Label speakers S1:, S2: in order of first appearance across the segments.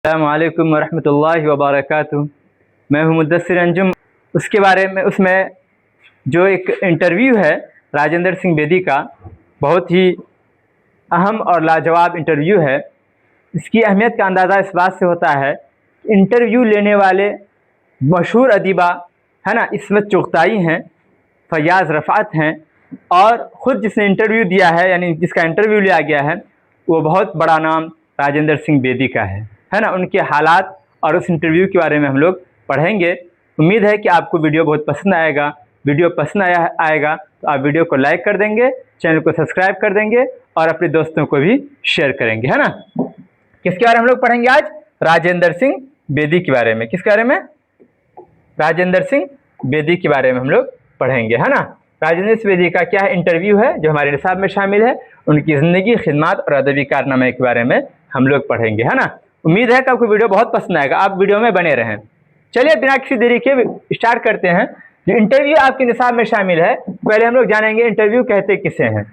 S1: अस्सलामुअलैकुम वरहमतुल्लाहि वबरकातुहू। मैं हूँ मुद्दस्सिर अंजुम। उसके बारे में उसमें जो एक इंटरव्यू है राजेंद्र सिंह बेदी का, बहुत ही अहम और लाजवाब इंटरव्यू है। इसकी अहमियत का अंदाज़ा इस बात से होता है, इंटरव्यू लेने वाले मशहूर अदीबा है ना, इस्मत चुग़ताई हैं, फयाज़ रफ़ात हैं, और ख़ुद जिसने इंटरव्यू दिया है यानी जिसका इंटरव्यू लिया गया है वो बहुत बड़ा नाम राजेंद्र सिंह बेदी का है ना। उनके हालात और उस इंटरव्यू के बारे में हम लोग पढ़ेंगे। उम्मीद है कि आपको वीडियो बहुत पसंद आएगा। वीडियो पसंद आएगा तो आप वीडियो को लाइक कर देंगे, चैनल को सब्सक्राइब कर देंगे और अपने दोस्तों को भी शेयर करेंगे, है ना। किसके बारे में हम लोग पढ़ेंगे आज? राजेंद्र सिंह बेदी के बारे में। किसके बारे में? राजेंद्र सिंह बेदी के बारे में हम लोग पढ़ेंगे, है ना। राजेंद्र सिंह बेदी का क्या इंटरव्यू है जो हमारे निसाब में शामिल है, उनकी ज़िंदगी, खिदमत और अदबी कारनामे के बारे में हम लोग पढ़ेंगे, है ना। उम्मीद है कि आपको वीडियो बहुत पसंद आएगा, आप वीडियो में बने रहें। चलिए बिना किसी देरी के स्टार्ट करते हैं। जो इंटरव्यू आपके निसाब में शामिल है, पहले हम लोग जानेंगे इंटरव्यू कहते किसे हैं।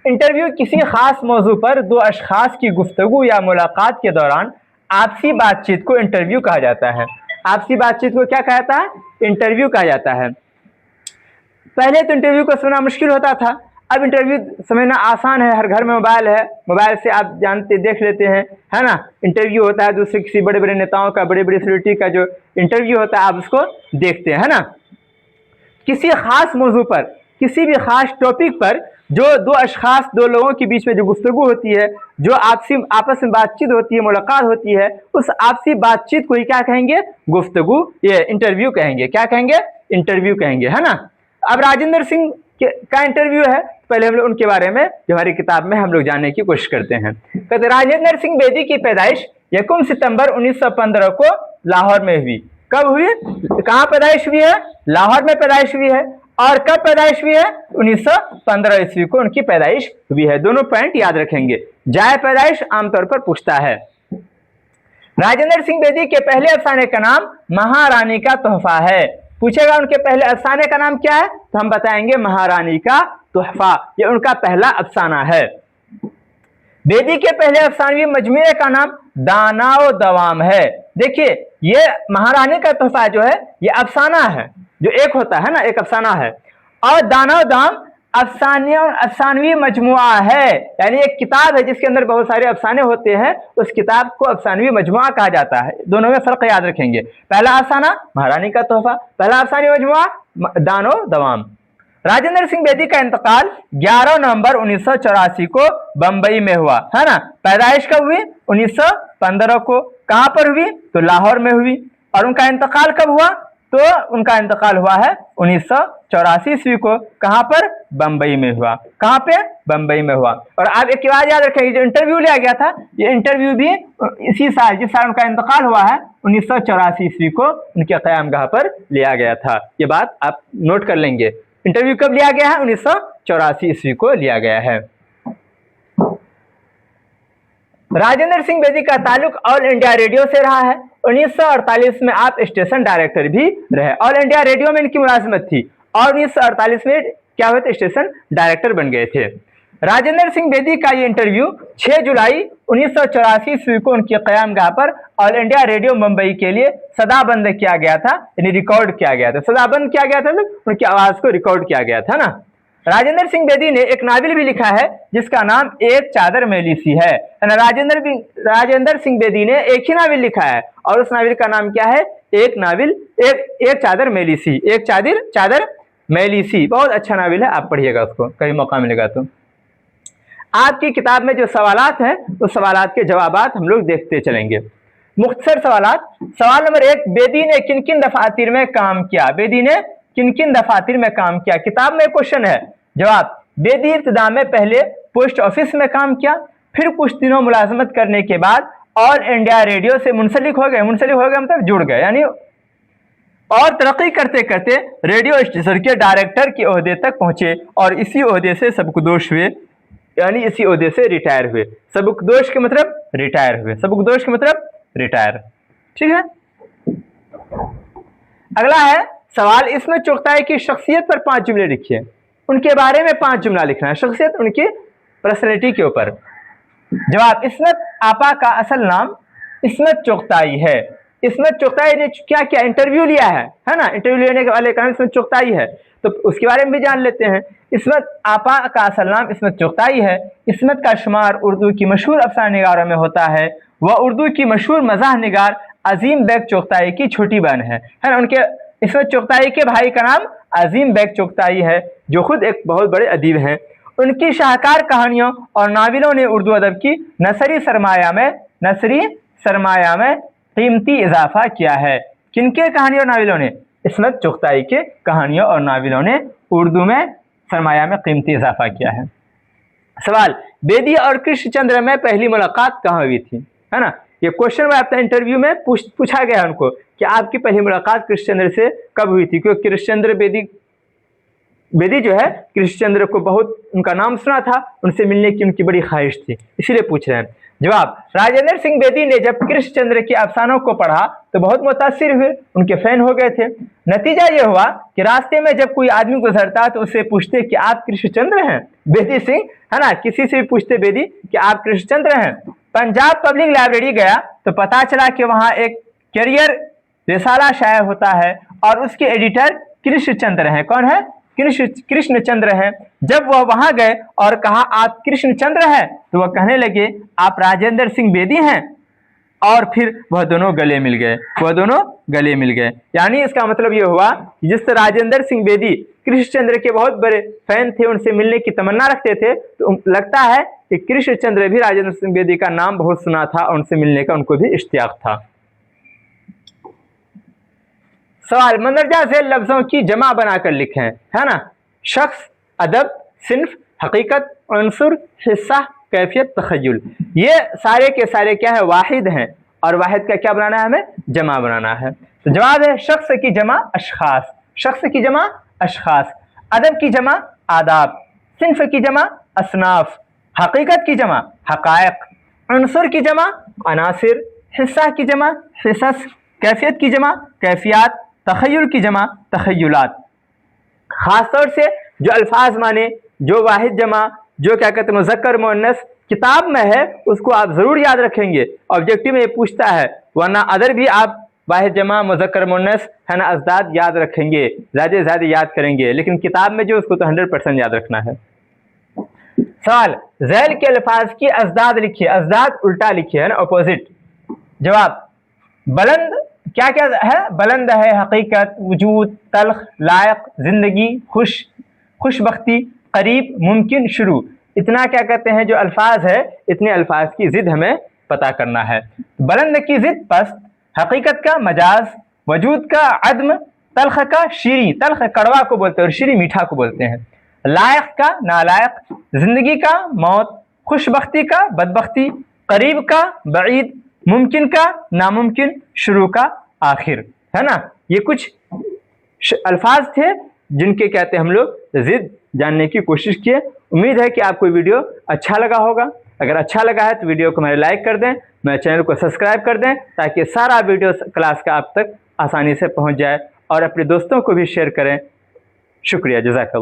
S1: इंटरव्यू किसी खास मौजू पर दो अशखास की गुफ्तगू या मुलाकात के दौरान आपसी बातचीत को इंटरव्यू कहा जाता है। आपसी बातचीत को क्या कहा जाता है? इंटरव्यू कहा जाता है। पहले तो इंटरव्यू को समझना मुश्किल होता था, अब इंटरव्यू समझना आसान है। हर घर में मोबाइल है, मोबाइल से आप जानते देख लेते हैं, है ना। इंटरव्यू होता है दूसरे किसी बड़े बड़े नेताओं का, बड़ी बड़ी सेलिब्रिटी का जो इंटरव्यू होता है आप उसको देखते हैं, है ना। किसी खास मौजू पर, किसी भी खास टॉपिक पर जो दो अशखास, दो लोगों के बीच में जो गुफ्तगू होती है, जो आपस में बातचीत होती है, मुलाकात होती है, उस आपसी बातचीत को ही क्या कहेंगे? गुफ्तगू, ये इंटरव्यू कहेंगे। क्या कहेंगे? इंटरव्यू कहेंगे, है ना। अब राजेंद्र सिंह का इंटरव्यू है, पहले हम लोग उनके बारे में जो हमारी किताब में हम लोग जानने की कोशिश करते हैं। कहते राजेंद्र सिंह बेदी की पैदाइश 1 सितंबर 1915 को लाहौर में हुई। कब हुई? कहाँ पैदाइश हुई है? लाहौर में पैदाइश हुई है। और कब पैदाइश हुई है? 1915 ईस्वी को उनकी पैदाइश हुई है। दोनों पॉइंट याद रखेंगे। जाए पैदाइश आमतौर पर पूछता है। राजेंद्र सिंह बेदी के पहले अफसाने का नाम महारानी का तोहफा है। पूछेगा उनके पहले अफसाने का नाम क्या है, तो हम बताएंगे महारानी का तोहफा, ये उनका पहला अफसाना है। बेदी के पहले अफसानवी मजमूए का नाम दाना व दवाम है। देखिए ये महारानी का तोहफा जो है ये अफसाना है, जो एक होता है ना, एक अफसाना है। और दाना व दवाम अफसानवी मजमुआ है, यानी एक किताब है जिसके अंदर बहुत सारे अफसाने होते हैं, उस किताब को अफसानवी मजमुआ कहा जाता है। दोनों में फर्क याद रखेंगे। पहला अफसाना महारानी का तोहफा, पहला अफसानी मजमुआ दानो दवाम। राजेंद्र सिंह बेदी का इंतकाल 11 नवंबर 1984 को बंबई में हुआ, है ना। पैदाइश कब हुई? 1915 को। कहां पर हुई? तो लाहौर में हुई। और उनका इंतकाल कब हुआ? तो उनका इंतकाल हुआ है 1984 ईस्वी को। कहां पर? बंबई में हुआ। कहां पे? बंबई में हुआ। और आप एक बात याद रखेंगे, जो इंटरव्यू लिया गया था, ये इंटरव्यू भी इसी साल, जिस साल उनका इंतकाल हुआ है 1984 ईस्वी को, उनके क़यामगाह पर लिया गया था। ये बात आप नोट कर लेंगे। इंटरव्यू कब लिया गया है? 1984 ईस्वी को लिया गया है। राजेंद्र सिंह बेदी का ताल्लुक ऑल इंडिया रेडियो से रहा है। 1948 में आप स्टेशन डायरेक्टर भी रहे। ऑल इंडिया रेडियो में इनकी मुलाजिमत थी और 1948 में क्या हुए थे? स्टेशन डायरेक्टर बन गए थे। राजेंद्र सिंह बेदी का ये इंटरव्यू 6 जुलाई 1984 ईस्वी को उनके क़यामगाह पर ऑल इंडिया रेडियो मुंबई के लिए सदाबंद किया गया था, यानी रिकॉर्ड किया गया था। सदाबंद किया गया था, उनकी आवाज को रिकॉर्ड किया गया था ना। राजेंद्र सिंह बेदी ने एक नावल भी लिखा है जिसका नाम एक चादर मैली सी है। राजेंद्र सिंह बेदी ने एक ही नावल लिखा है और उस नावल का नाम क्या है? एक चादर मैली सी। एक चादर मैली सी। बहुत अच्छा नावल है, आप पढ़िएगा उसको कहीं मौका मिलेगा तो। आपकी किताब में जो सवालात हैं उस सवालात के जवाबात हम लोग देखते चलेंगे। मुख्तसर सवालात। सवाल नंबर 1, बेदी ने किन किन दफातर में काम किया? बेदी ने किन किन दफातर में काम किया? किताब में क्वेश्चन है। जवाब, बेदी इब्तिदा में पहले पोस्ट ऑफिस में काम किया, फिर कुछ दिनों मुलाजमत करने के बाद ऑल इंडिया रेडियो से मुंसलिक हो गए। मुंसलिक हो गए मतलब जुड़ गए, यानी और तरक्की करते करते रेडियो स्टेशन के डायरेक्टर के ओहदे तक पहुंचे और इसी ओहदे से सबकदोश हुए, यानी इसी ओहदे से रिटायर हुए। सबकदोश के मतलब रिटायर हुए। सबकदोश के मतलब रिटायर। ठीक है। अगला है सवाल, इसमें चुग़ताई की शख्सियत पर 5 जुमले लिखिए। उनके बारे में 5 जुमला लिखना है, शख्सियत, उनकी पर्सनैलिटी के ऊपर। जवाब, इस्मत आपा का असल नाम इस्मत चुगताई है। इस्मत चुगताई ने क्या क्या इंटरव्यू लिया है ना, इंटरव्यू लेने वाले का नाम इस्मत चुगताई है, तो उसके बारे में भी जान लेते हैं। इस्मत आपा का असल नाम इस्मत चुगताई है। इस्मत का शुमार उर्दू की मशहूर अफसाना निगारों में होता है। वह उर्दू की मशहूर मज़ाह निगार अजीम बेग चुगताई की छोटी बहन है ना। उनके इस्मत चुगताई के भाई का नाम अजीम बेग चुगताई है, जो खुद एक बहुत बड़े अदीब हैं। उनकी शाहकार कहानियों और नावलों ने उर्दू अदब की नसरी सरमाया में कीमती इजाफा किया है। किनके कहानियों और नावलों ने? इस्मत चुगताई के कहानियों और नावलों ने उर्दू में सरमाया में कीमती इजाफा किया है। सवाल, बेदी और कृष्णचंद्र में पहली मुलाकात कहाँ हुई थी, है ना। ये क्वेश्चन में आपका इंटरव्यू में पूछा गया उनको कि आपकी पहली मुलाकात कृष्णचंद्र से कब हुई थी, क्योंकि कृष्णचंद्र बेदी जो है कृष्णचंद्र को बहुत उनका नाम सुना था, उनसे मिलने की उनकी बड़ी ख्वाहिश थी, इसीलिए पूछ रहे हैं। जवाब, राजेंद्र सिंह बेदी ने जब कृष्णचंद्र के अफसानों को पढ़ा तो बहुत मुतासिर हुए, उनके फैन हो गए थे। नतीजा यह हुआ कि रास्ते में जब कोई आदमी गुजरता तो उससे पूछते कि आप कृष्णचंद्र हैं बेदी सिंह, है ना। किसी से भी पूछते बेदी कि आप कृष्णचंद्र हैं। पंजाब पब्लिक लाइब्रेरी गया तो पता चला कि वहाँ एक कैरियर रिसाला शाया होता है और उसके एडिटर कृष्णचंद्र हैं। कौन है? कृष्णचंद्र हैं। जब वह वहां गए और कहा आप कृष्णचंद्र हैं, तो वह कहने लगे आप राजेंद्र सिंह बेदी हैं, और फिर वह दोनों गले मिल गए। यानी इसका मतलब यह हुआ जिस राजेंद्र सिंह बेदी कृष्णचंद्र के बहुत बड़े फैन थे, उनसे मिलने की तमन्ना रखते थे, तो लगता है कि कृष्णचंद्र भी राजेंद्र सिंह बेदी का नाम बहुत सुना था और उनसे मिलने का उनको भी इश्तियाक था। सवाल, मंदरजा झेल लफ्जों की जमा बनाकर लिखें, है ना। शख्स, अदब, सिन्फ, हकीकत, अंसुर, हिस्सा, कैफियत, तखय्युल, ये सारे के सारे क्या है? वाहिद हैं, और वाहिद का क्या बनाना है? हमें जमा बनाना है। तो जवाब है शख्स की जमा अशखास, शख्स की जमा अशखास, अदब की जमा आदाब, सिन्फ की जमा असनाफ, हकीकत की जमा हकायक, अंसुर की जमा अनासिर, हिस्सा की जमा हिसस, कैफियत की जमा कैफियात, तखय्युल की जमा तखय्युलात। खासतौर से जो अल्फाज माने, जो वाहिद जमा, जो क्या कहते हैं मुज़क्कर मुअन्नस किताब में है, उसको आप ज़रूर याद रखेंगे। ऑब्जेक्टिव में ये पूछता है, वरना अदर भी आप वाहिद जमा, मुज़क्कर मुअन्नस, है ना, अज़दाद याद रखेंगे, ज़्यादा से ज़्यादा याद करेंगे, लेकिन किताब में जो उसको तो 100% याद रखना है। सवाल, ज़ैल के अल्फाज की अज़दाद लिखिए, अज़दाद उल्टा लिखिए, है ना, अपोजिट। जवाब, बुलंद क्या क्या है? बुलंद है हकीकत, वजूद, तल्ख, लायक, जिंदगी, खुशबख्ती, करीब, मुमकिन, शुरू। इतना क्या कहते हैं जो अल्फाज है, इतने अल्फाज की जिद हमें पता करना है। बुलंद की जिद पस्त, हकीकत का मजाज, वजूद का अदम, तल्ख का शीरी, तल्ख कड़वा को बोलते हैं और शीरी मीठा को बोलते हैं, लायक का नालायक, जिंदगी का मौत, खुशबख्ती का बदबख्ती, करीब का बईद, मुमकिन का नामुमकिन, शुरू का आखिर, है ना। ये कुछ अल्फाज थे जिनके कहते हैं हम लोग जिद जानने की कोशिश किए। उम्मीद है कि आपको वीडियो अच्छा लगा होगा। अगर अच्छा लगा है तो वीडियो को मेरे लाइक कर दें, मेरे चैनल को सब्सक्राइब कर दें, ताकि सारा वीडियो क्लास का आप तक आसानी से पहुंच जाए, और अपने दोस्तों को भी शेयर करें। शुक्रिया, जज़ाकल्लाह।